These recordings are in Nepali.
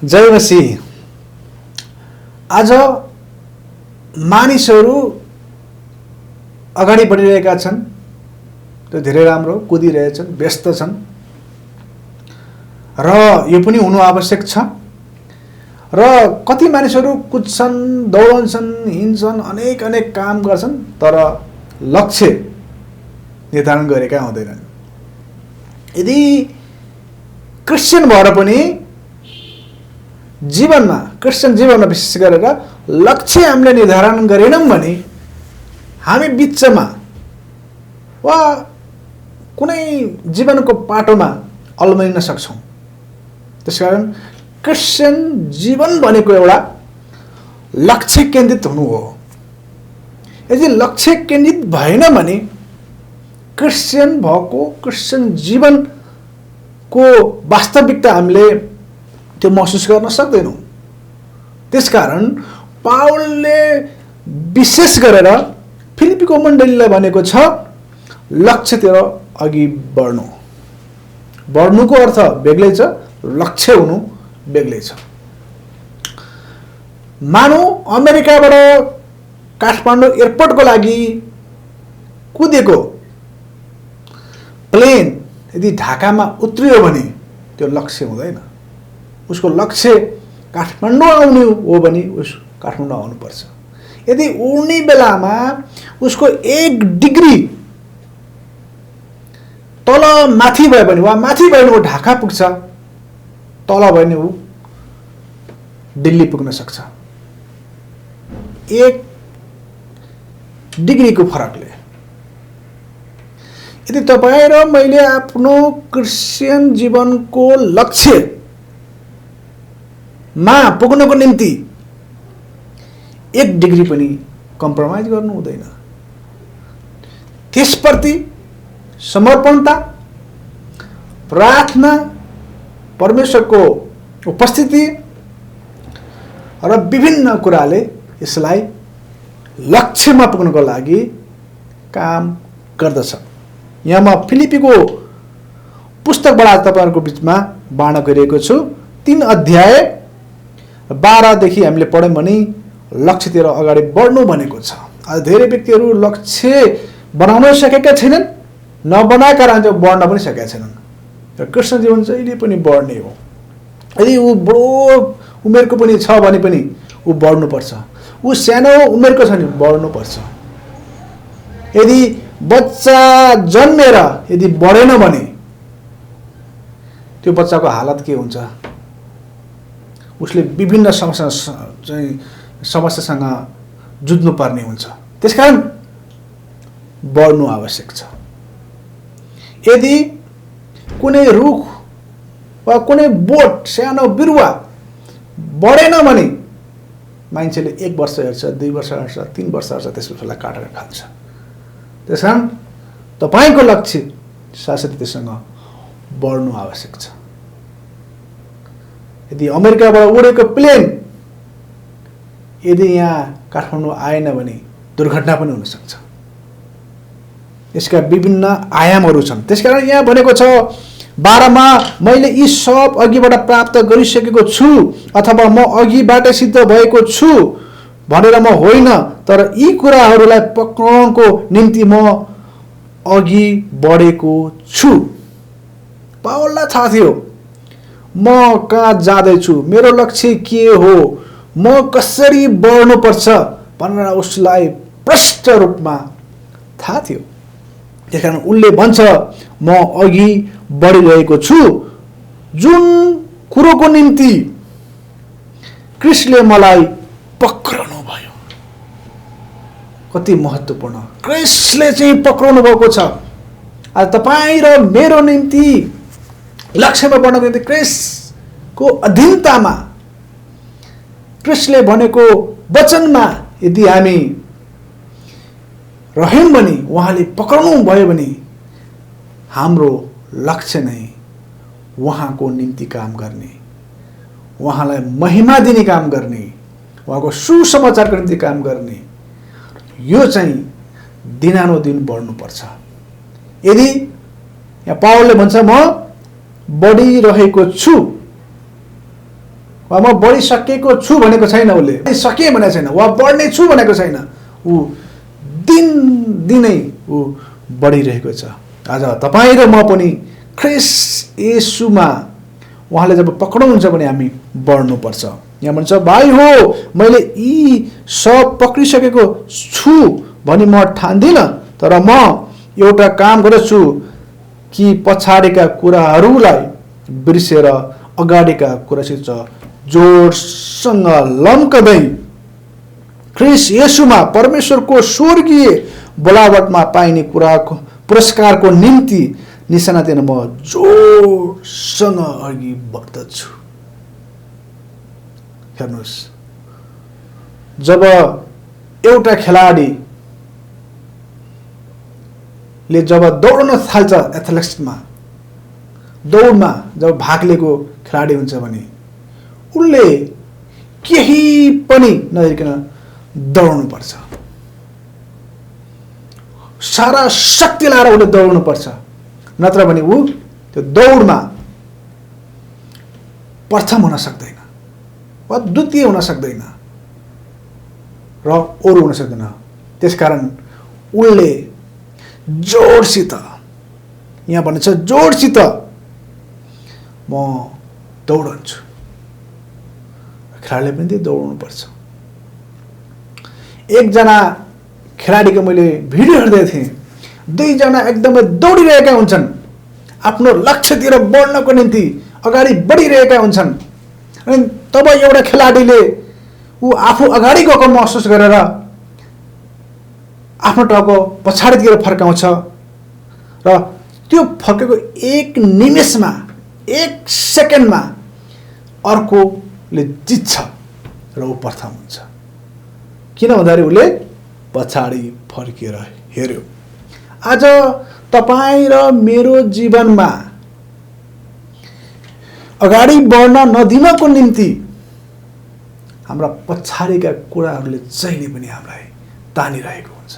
जय मसीह। आज मानिसहरू अगाडि बढिरहेका छन्, त्यो धेरै राम्रो, कुदिरहेछन्, व्यस्त छन् र यो पनि हुनु आवश्यक छ। र कति मानिसहरू कुद्छन्, दौडन्छन्, हिँड्छन्, अनेक अनेक काम गर्छन्, तर लक्ष्य निर्धारण गरेका हुँदैनन्। यदि क्रिस्चियन भएर पनि क्रिस्चियन जीवनमा विशेष गरेर लक्ष्य हामीले निर्धारण गरेनौँ भने हामी बिचमा वा कुनै जीवनको पाटोमा अल्मलिन सक्छौँ। त्यसकारण क्रिस्चियन जीवन भनेको एउटा लक्ष्य केन्द्रित हुनु हो। यदि लक्ष्य केन्द्रित भएन भने क्रिस्चियन भएको, क्रिस्चियन जीवनको वास्तविकता हामीले त्यो महसुस गर्न सक्दैनौँ। त्यसकारण पावलले विशेष गरेर फिलिपीको मण्डलीलाई भनेको छ, लक्ष्यतिर अघि बढ्नु। बढ्नुको अर्थ बेग्लै छ, लक्ष्य हुनु बेग्लै छ। मानौ अमेरिकाबाट काठमाडौँ एयरपोर्टको लागि कुदेको प्लेन यदि ढाकामा उत्रियो भने त्यो लक्ष्य हुँदैन। उसको लक्ष्य काठमाडौँ आउने हो भने उस काठमाडौँ आउनुपर्छ। यदि उड्ने बेलामा उसको 1 डिग्री तल माथि भयो भने वा माथि भयो भने ऊ ढाका पुग्छ, तल भयो भने ऊ दिल्ली पुग्न सक्छ। 1 डिग्रीको फरकले। यदि तपाईँ र मैले आफ्नो क्रिस्चियन जीवनको लक्ष्यमा पुग्नको निम्ति 1 डिग्री पनि कम्प्रोमाइज गर्नु हुँदैन। त्यसप्रति समर्पणता, प्रार्थना, परमेश्वरको उपस्थिति र विभिन्न कुराले यसलाई लक्ष्यमा पुग्नको लागि काम गर्दछ। यहाँ म फिलिपीको पुस्तकबाट तपाईँहरूको बिचमा बाँड्न गइरहेको छु। 3 अध्याय 12 देखि हामीले पढ्यौँ भने लक्ष्यतिर अगाडि बढ्नु भनेको छ। आज धेरै व्यक्तिहरू लक्ष्य बनाउन सकेका छैनन्, नबनाएका रहन्छ, बढ्न पनि सकेका छैनन्। र कृष्ण जीवन जहिले पनि बढ्ने हो। यदि ऊ बडो उमेरको पनि छ भने पनि ऊ बढ्नुपर्छ। ऊ सानो उमेरको छ भने बढ्नुपर्छ। यदि बच्चा जन्मेर यदि बढेन भने त्यो बच्चाको हालत के हुन्छ? उसले विभिन्न समस्यासँग जुझ्नु पर्ने हुन्छ। त्यसकारण बढ्नु आवश्यक छ। यदि कुनै रुख वा कुनै बोट, सानो बिरुवा बढेन भने मान्छेले 1 वर्ष हेर्छ, 2 वर्ष हेर्छ, 3 वर्ष हेर्छ, त्यसलाई काटेर खान्छ। त्यसकारण तपाईँको लक्ष्य साथसाथै त्योसँग बढ्नु आवश्यक छ। यदि अमेरिकाबाट उडेको प्लेन यदि यहाँ काठमाडौँ आएन भने दुर्घटना पनि हुन सक्छ। यसका विभिन्न आयामहरू छन्। त्यसकारण यहाँ भनेको छ 12 मा, मैले यी सब अघिबाट प्राप्त गरिसकेको छु अथवा म अघिबाट सिद्ध भएको छु भनेर म होइन, तर यी कुराहरूलाई पक्राउनको निम्ति म अघि बढेको छु। पावललाई थाहा थियो म कहाँ जाँदैछु, मेरो लक्ष्य के हो, म कसरी बढ्नुपर्छ भनेर उसलाई प्रष्ट रूपमा थाहा थियो। त्यसकारण उनले भन्छ म अघि बढिरहेको छु, जुन कुरोको निम्ति क्रिस्टले मलाई पक्राउनु भयो। कति महत्त्वपूर्ण! क्रिस्टले चाहिँ पक्राउनु भएको छ। आज तपाईँ र मेरो निम्ति लक्ष्यमा बढ्नको निम्ति क्रिस्टको अधीनतामा, क्रिस्टले भनेको वचनमा यदि हामी रह्यौँ भने, उहाँले पक्राउनु भयो भने हाम्रो लक्ष्य नै उहाँको निम्ति काम गर्ने, उहाँलाई महिमा दिने काम गर्ने, उहाँको सुसमाचारको निम्ति काम गर्ने, यो चाहिँ दिनानुदिन बढ्नुपर्छ। यदि यहाँ पावलले भन्छ म बढिरहेको छु, वा म बढिसकेको छु भनेको छैन, उसले सके भनेको छैन, वा बढ्ने छु भनेको छैन। ऊ दिनदिनै ऊ बढिरहेको छ। आज तपाईँ र म पनि ख्रिस्ट येशूमा उहाँले जब पक्राउनुहुन्छ भने हामी बढ्नुपर्छ। यहाँ भन्छ भाइ हो मैले यी सब पक्रिसकेको छु भनी म ठान्दिनँ, तर म एउटा काम गर्छु कि पछाडिका कुराहरूलाई बिर्सेर अगाडिका कुरासित जोडसँग लम्कदै ख्रिस्ट येशूमा परमेश्वरको स्वर्गीय बोलावटमा पाइने कुराको पुरस्कारको निम्ति निशाना दिन म जोडसँग अघि बढ्दछु। हेर्नुहोस्, जब एउटा खेलाडीले जब दौड्न थाल्छ, एथलेटिक्समा दौडमा जब भाग लिएको खेलाडी हुन्छ भने उसले केही पनि नहेरिकन दौड्नुपर्छ, सारा शक्ति लाएर उसले दौड्नुपर्छ, नत्र भने ऊ त्यो दौडमा प्रथम हुन सक्दैन वा द्वितीय हुन सक्दैन र अरू हुन सक्दैन। त्यसकारण उसले जोडसित, यहाँ भन्छ जोडसित म दौडन्छु। खेलाडीले पनि त्यही दौड्नुपर्छ। एकजना खेलाडीको मैले भिडियो हेर्दै थिएँ, दुईजना एकदमै दौडिरहेका हुन्छन्, आफ्नो लक्ष्यतिर बढ्नको निम्ति अगाडि बढिरहेका हुन्छन्। अनि तब एउटा खेलाडीले ऊ आफू अगाडि गएको महसुस गरेर आफ्नो टाउको पछाडितिर फर्काउँछ र त्यो फर्केको एक निमेषमा, एक सेकेन्डमा अर्कोले जित्छ र ऊ प्रथम हुन्छ। किन भन्दाखेरि उसले पछाडि फर्केर हेर्यो। आज तपाईँ र मेरो जीवनमा अगाडि बढ्न नदिनको निम्ति हाम्रा पछाडिका कुराहरूले जहिले पनि हामीलाई तानिरहेको हुन्छ,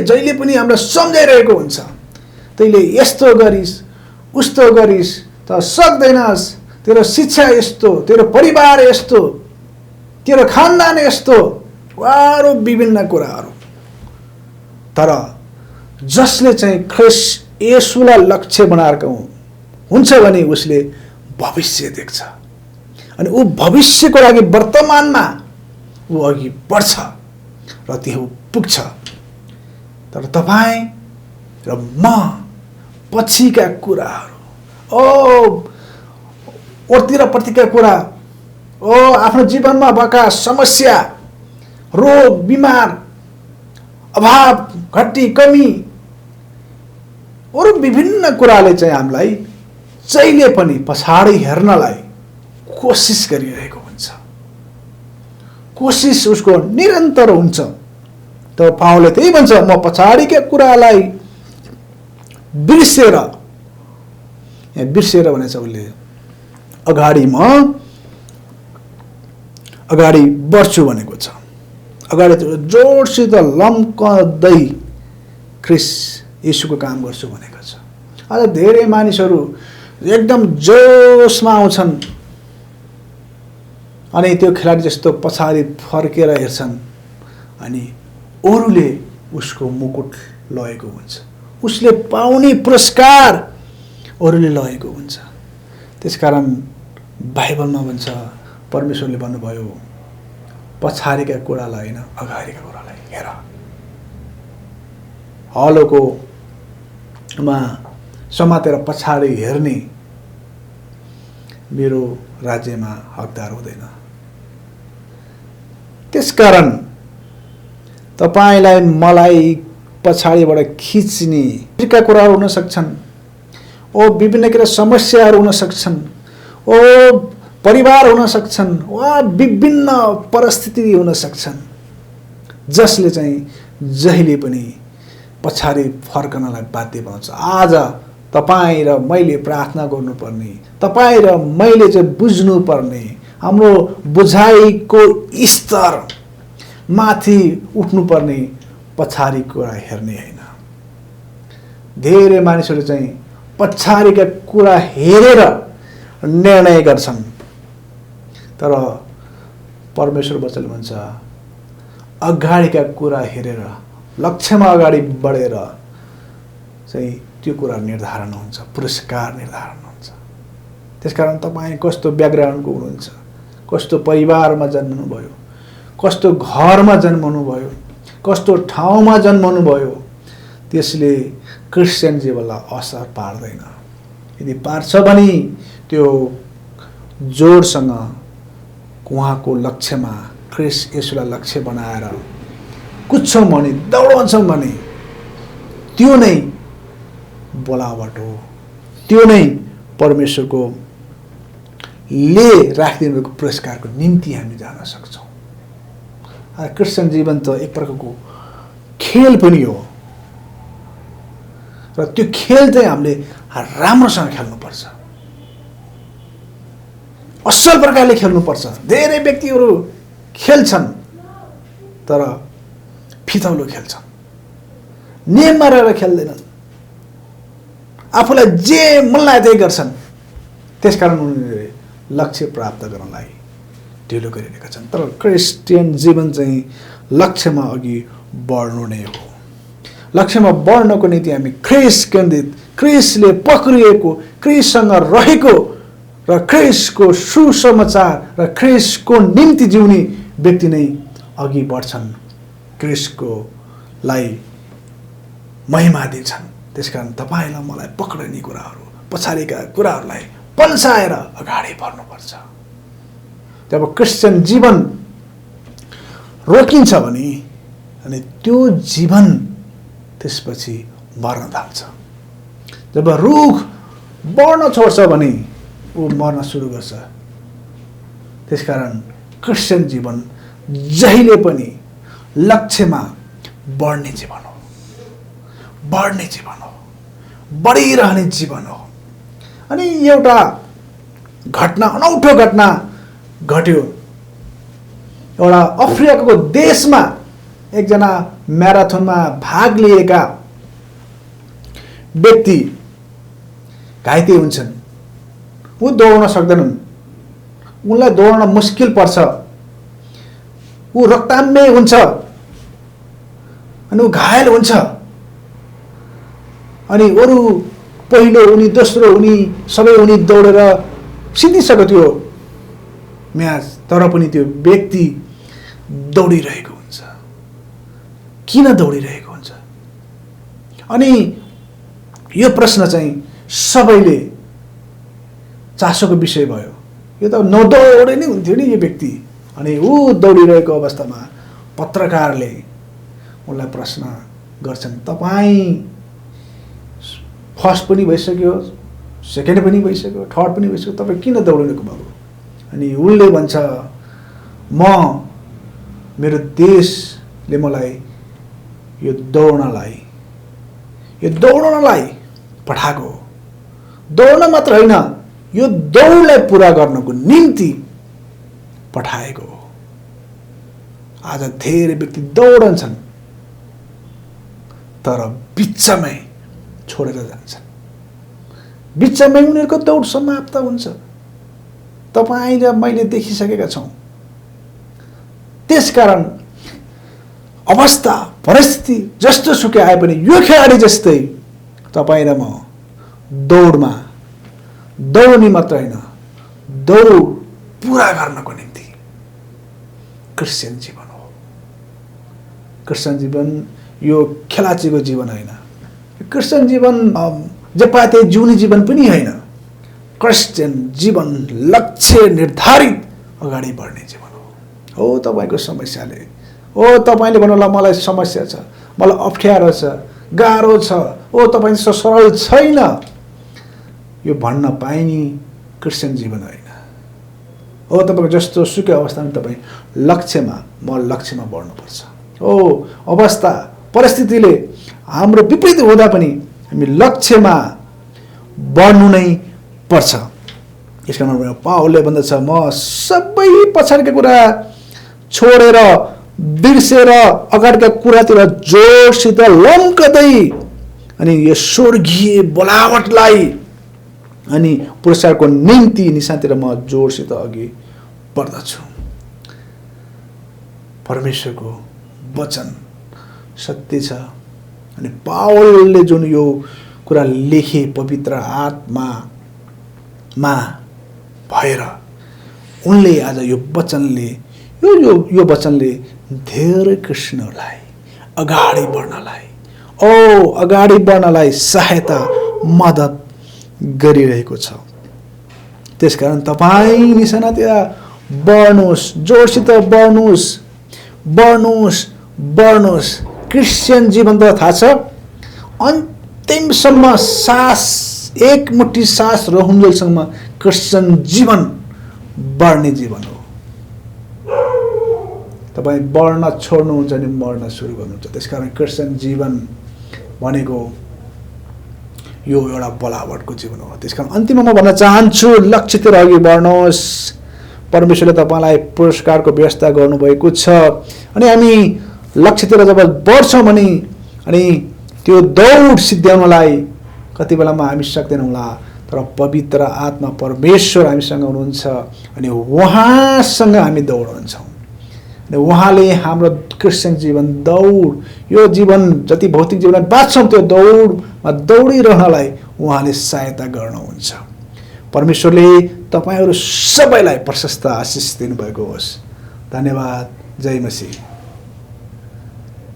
जहिले पनि हामीलाई सम्झाइरहेको हुन्छ। तैँले यस्तो गरिस्, उस्तो गरिस्, त सक्दैनस्, तेरो शिक्षा यस्तो, तेरो परिवार यस्तो, तेरो खानदान यस्तो, अरू विभिन्न कुराहरू। तर जसले चाहिँ ख्रिस्ट येशूलाई लक्ष्य बनाएको हुन्छ भने उसले भविष्य देख्छ अनि ऊ भविष्यको लागि वर्तमानमा ऊ अघि बढ्छ र त्यहाँ पुग्छ। तर तपाईँ र म पछिका कुराहरू, ओर्तिर प्रतिका कुरा, आफ्नो जीवनमा भएका समस्या, रोग, बिमार, अभाव, घटी, कमी, अरू विभिन्न कुराले चाहिँ हामीलाई जहिले पनि पछाडि हेर्नलाई कोसिस गरिरहेको हुन्छ। कोसिस उसको निरन्तर हुन्छ। त पावलले त्यही भन्छ, म पछाडिका कुरालाई बिर्सेर, यहाँ बिर्सेर भनेछ उसले अगाडि बढ्छु भनेको छ। अगाडि जोडसित लम्कदै ख्रिस्ट येशूको काम गर्छु भनेको छ। आज धेरै मानिसहरू एकदम जोसमा आउँछन् अनि त्यो खेलाडी जस्तो पछाडि फर्केर हेर्छन् अनि अरूले उसको मुकुट लगेको हुन्छ, उसले पाउने पुरस्कार अरूले लगेको हुन्छ। त्यसकारण बाइबलमा भन्छ, परमेश्वरले भन्नुभयो, पछाडिका कुरालाई होइन अगाडिका कुरालाई हेर। हलोकोमा समातेर पछाडि हेर्ने मेरो राज्यमा हकदार हुँदैन। त्यसकारण तपाईलाई मलाई पछाडिबाट खिच्ने कुराहरू हुन सक्छन्, विभिन्न किसिमका समस्याहरू हुन सक्छन्, परिवार हुन सक्छन्, वा विभिन्न परिस्थिति हुन सक्छन्, जसले चाहिँ जहिले पनि पछाडि फर्कनलाई बाध्य बनाउँछ। आज तपाईँ र मैले प्रार्थना गर्नुपर्ने, तपाईँ र मैले चाहिँ बुझ्नुपर्ने, हाम्रो बुझाइको स्तर माथि उठ्नुपर्ने पछाडि कुरा हेर्ने होइन। धेरै मानिसहरू चाहिँ पछाडिका कुरा हेरेर निर्णय गर्छन्, तर परमेश्वर वचन भन्छ अगाडिका कुरा हेरेर लक्ष्यमा अगाडि बढेर चाहिँ त्यो कुरा निर्धारण हुन्छ, पुरस्कार निर्धारण हुन्छ। त्यसकारण तपाईँ कस्तो ब्याकग्राउन्डको हुनुहुन्छ, कस्तो परिवारमा जन्मनुभयो, कस्तो घरमा जन्मनुभयो, कस्तो ठाउँमा जन्मनुभयो, त्यसले क्रिस्चियन जीवनलाई असर पार्दैन। यदि पार्छ भने त्यो जोडसँग उहाँको लक्ष्यमा ख्रीष्ट येशूलाई लक्ष्य बनाएर कुद्छौँ भने, दौडन्छौँ भने त्यो नै बोलावट हो, त्यो नै परमेश्वरको ले राखिदिनुभएको पुरस्कारको निम्ति हामी जान सक्छौँ। क्रिस्चियन जीवन त एक प्रकारको खेल पनि हो र त्यो खेल चाहिँ हामीले राम्रोसँग खेल्नुपर्छ, असल प्रकारले खेल्नुपर्छ। धेरै व्यक्तिहरू खेल्छन् तर फितौलो खेल्छन्, नियममा रहेर खेल्दैनन्, आफूलाई जे मन लाग्यो त्यही गर्छन्। त्यसकारण उनीहरूले लक्ष्य प्राप्त गर्नलाई ढिलो गरिरहेका छन्। तर क्रिस्चियन जीवन चाहिँ लक्ष्यमा अघि बढ्नु नै हो। लक्ष्यमा बढ्नको निम्ति हामी ख्रीष्ट केन्द्रित, ख्रीष्टले पक्रिएको, ख्रीष्टसँग रहेको र ख्रीष्टको सुसमाचार र ख्रीष्टको निम्ति जिउने व्यक्ति नै अघि बढ्छन्, ख्रीष्टकोलाई महिमा दिन्छन्। त्यसकारण तपाईँलाई मलाई पक्रिने कुराहरू, पछाडिका कुराहरूलाई पल्साएर अगाडि बढ्नुपर्छ। जब क्रिस्चियन जीवन रोकिन्छ भने अनि त्यो जीवन त्यसपछि मर्न थाल्छ। जब रुख बढ्न छोड्छ भने ऊ मर्न सुरु गर्छ। त्यसकारण क्रिस्चियन जीवन जहिले पनि लक्ष्यमा बढ्ने जीवन हो, बढ्ने जीवन हो, बढिरहने जीवन हो। अनि एउटा घटना, अनौठो घटना घट्यो। एउटा अफ्रिकाको देशमा एकजना म्याराथनमा भाग लिएका व्यक्ति घाइते हुन्छन्। ऊ दौड्न सक्दैनन्, उनलाई दौड्न मुस्किल पर्छ, ऊ रक्ताम्य हुन्छ अनि ऊ घायल हुन्छ। अनि अरू पहिलो उनी, दोस्रो उनी, सबै उनी दौडेर सिद्धिसक्यो त्यो म्याच, तर पनि त्यो व्यक्ति दौडिरहेको हुन्छ। किन दौडिरहेको हुन्छ? अनि यो प्रश्न चाहिँ सबैले चासोको विषय भयो। यो त नदौडे नै हुन्थ्यो नि यो व्यक्ति। अनि ऊ दौडिरहेको अवस्थामा पत्रकारले उनलाई प्रश्न गर्छन्, तपाईँ फर्स्ट पनि भइसक्यो, सेकेन्ड पनि भइसक्यो, थर्ड पनि भइसक्यो, तपाईँ किन दौडिनुको भयो? अनि उसले भन्छ, म मेरो देशले मलाई यो दौड्नलाई पठाएको, दौड्न मात्र होइन, यो दौडलाई पुरा गर्नको निम्ति पठाएको हो। आज धेरै व्यक्ति दौडन्छन् तर बिचमै छोडेर जान्छन्, बिचमै उनीहरूको दौड समाप्त हुन्छ। तपाईँ र मैले देखिसकेका छौँ। त्यसकारण अवस्था, परिस्थिति जस्तो सुकै आए पनि यो खेलाडी जस्तै तपाईँ र म दौड्ने मात्र होइन, दौड पुरा गर्नको निम्ति क्रिस्चियन जीवन हो। क्रिस्चियन जीवन यो खेलाचीको जीवन होइन। क्रिस्चियन जीवन जपाते जिउने जीवन पनि होइन। क्रिस्चियन जीवन लक्ष्य निर्धारित अगाडि बढ्ने जीवन हो। तपाईँको समस्याले, तपाईँले भन्नुहोला मलाई समस्या छ, मलाई अप्ठ्यारो छ, गाह्रो छ, तपाईँ जस्तो सरल छैन, यो भन्न पाइने क्रिस्चियन जीवन होइन। तपाईँको जस्तो सुकै अवस्थामा तपाईँ म लक्ष्यमा बढ्नुपर्छ। अवस्था परिस्थितिले हाम्रो विपरीत हुँदा पनि हामी लक्ष्यमा बढ्नु नै पर्छ। यसकारण पावलले भन्दछ, म सबै पछाडिका कुरा छोडेर बिर्सेर अगाडिका कुरातिर जोडसित लम्कदै अनि यो स्वर्गीय बोलावटलाई अनि पुरस्कारको निम्ति निशानतिर म जोडसित अघि पर्दछु। परमेश्वरको वचन सत्य छ अनि पावलले जुन यो कुरा लेखे पवित्र आत्मामा भएर उनले आज यो वचनले यो वचनले धेरै कृष्णहरूलाई अगाडि बढ्नलाई सहायता मद्दत गरिरहेको छ। त्यसकारण तपाईं निशानातिर बढ्नुहोस्, जोडसित बढ्नुहोस्। क्रिस्चियन जीवन त थाहा छ अन्तिमसम्म सास एकमुठी सास रहन्जेलसम्म क्रिस्चियन जीवन बढ्ने जीवन हो। तपाईँ बढ्न छोड्नुहुन्छ भने मर्न सुरु गर्नुहुन्छ। त्यसकारण क्रिस्चियन जीवन भनेको यो एउटा बलावटको जीवन हो। त्यसकारण अन्तिममा म भन्न चाहन्छु लक्ष्यतिर अघि बढ्नुहोस्। परमेश्वरले तपाईँलाई पुरस्कारको व्यवस्था गर्नुभएको छ अनि हामी लक्ष्यतिर जब बढ्छौँ भने अनि त्यो दौड सिद्ध्याउनलाई कति बेलामा हामी सक्दैनौँला, तर पवित्र आत्मा परमेश्वर हामीसँग हुनुहुन्छ अनि उहाँसँग हामी दौडन्छौँ अनि उहाँले हाम्रो क्रिस्चियन जीवन दौड यो जीवन जति भौतिक जीवनमा बाँच्छौँ त्यो दौडमा दौडिरहनलाई उहाँले सहायता गर्नुहुन्छ। परमेश्वरले तपाईँहरू सबैलाई प्रशस्त आशिष दिनुभएको होस्। धन्यवाद। जय मसीह।